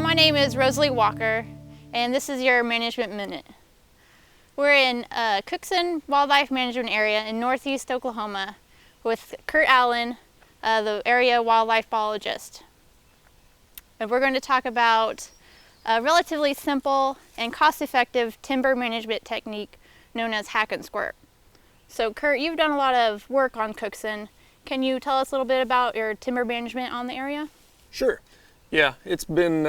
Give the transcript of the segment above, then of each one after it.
my name is Rosalie Walker, and this is your Management Minute. We're in Cookson Wildlife Management Area in northeast Oklahoma with Kurt Allen, the area wildlife biologist. And we're going to talk about a relatively simple and cost-effective timber management technique known as hack and squirt. So Kurt, you've done a lot of work on Cookson. Can you tell us a little bit about your timber management on the area? Sure. Yeah, it's been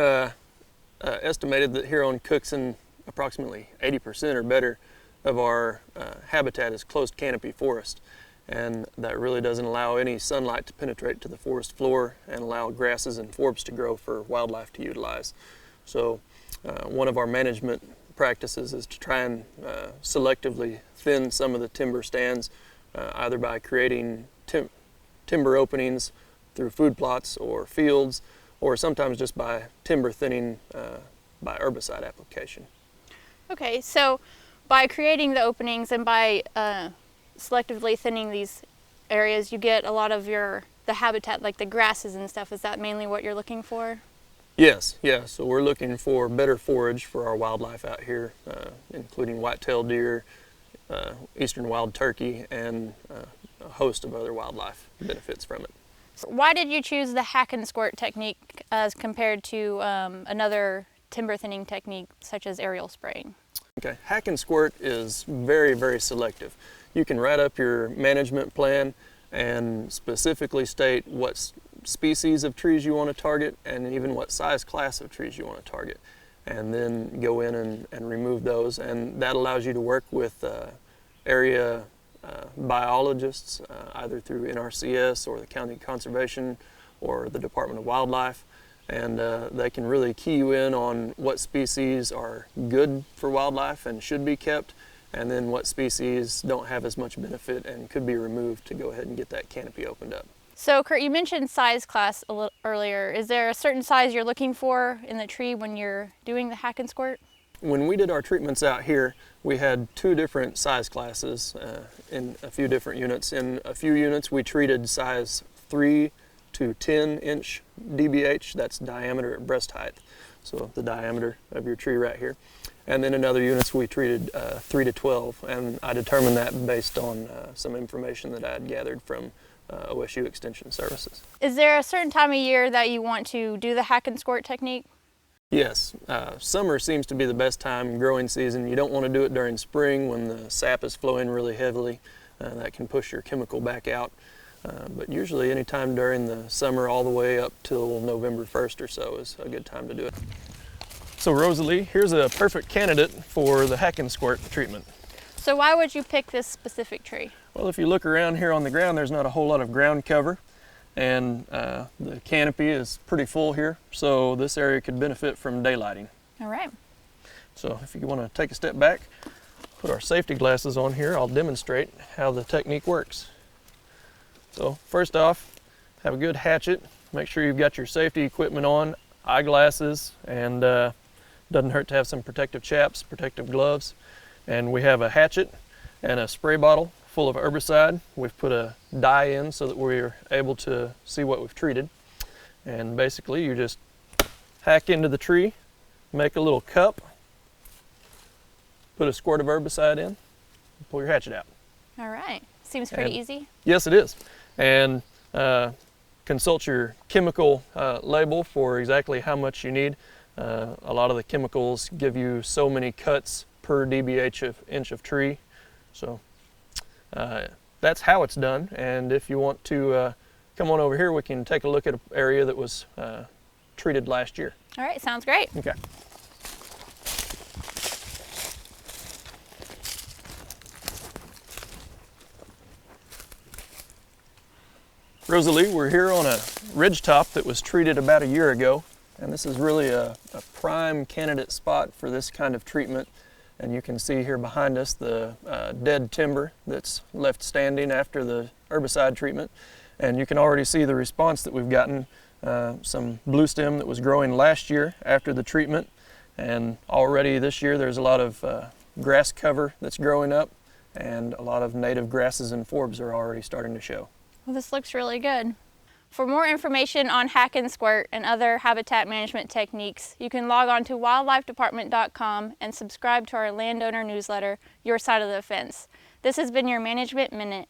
estimated that here on Cookson, approximately 80% or better of our habitat is closed canopy forest. And that really doesn't allow any sunlight to penetrate to the forest floor and allow grasses and forbs to grow for wildlife to utilize. So one of our management practices is to try and selectively thin some of the timber stands, either by creating timber openings through food plots or fields, or sometimes just by timber thinning by herbicide application. Okay, so by creating the openings and by selectively thinning these areas, you get a lot of the habitat, like the grasses and stuff. Is that mainly what you're looking for? Yes, yeah. So we're looking for better forage for our wildlife out here, including white-tailed deer, eastern wild turkey, and a host of other wildlife benefits from it. So why did you choose the hack and squirt technique as compared to another timber thinning technique such as aerial spraying? Okay, hack and squirt is very, very selective. You can write up your management plan and specifically state what species of trees you want to target and even what size class of trees you want to target, and then go in and remove those. And that allows you to work with area biologists, either through NRCS or the County Conservation or the Department of Wildlife, and they can really key you in on what species are good for wildlife and should be kept, and then what species don't have as much benefit and could be removed to go ahead and get that canopy opened up. So Kurt, you mentioned size class a little earlier. Is there a certain size you're looking for in the tree when you're doing the hack and squirt? When we did our treatments out here, we had two different size classes in a few different units. In a few units, we treated size 3 to 10 inch DBH, that's diameter at breast height, so the diameter of your tree right here. And then in other units, we treated 3 to 12, and I determined that based on some information that I had gathered from OSU Extension Services. Is there a certain time of year that you want to do the hack and squirt technique? Yes, summer seems to be the best time, growing season. You don't want to do it during spring when the sap is flowing really heavily. That can push your chemical back out. But usually any time during the summer all the way up till November 1st or so is a good time to do it. So Rosalie, here's a perfect candidate for the hack and squirt treatment. So why would you pick this specific tree? Well, if you look around here on the ground, there's not a whole lot of ground cover, and the canopy is pretty full here, so this area could benefit from daylighting. All right. So if you want to take a step back, put our safety glasses on here, I'll demonstrate how the technique works. So first off, have a good hatchet. Make sure you've got your safety equipment on, eyeglasses, and doesn't hurt to have some protective chaps, protective gloves. And we have a hatchet and a spray bottle full of herbicide. We've put a dye in so that we're able to see what we've treated. And basically you just hack into the tree, make a little cup, put a squirt of herbicide in, and pull your hatchet out. All right. Seems pretty easy. Yes, it is. And consult your chemical label for exactly how much you need. A lot of the chemicals give you so many cuts per DBH of inch of tree. So that's how it's done. And if you want to come on over here, we can take a look at an area that was treated last year. All right, sounds great. Okay. Rosalie, we're here on a ridgetop that was treated about a year ago, and this is really a prime candidate spot for this kind of treatment. And you can see here behind us the dead timber that's left standing after the herbicide treatment. And you can already see the response that we've gotten. Some blue stem that was growing last year after the treatment, and already this year there's a lot of grass cover that's growing up, and a lot of native grasses and forbs are already starting to show. Well, this looks really good. For more information on Hack and Squirt and other habitat management techniques, you can log on to wildlifedepartment.com and subscribe to our landowner newsletter, Your Side of the Fence. This has been your Management Minute.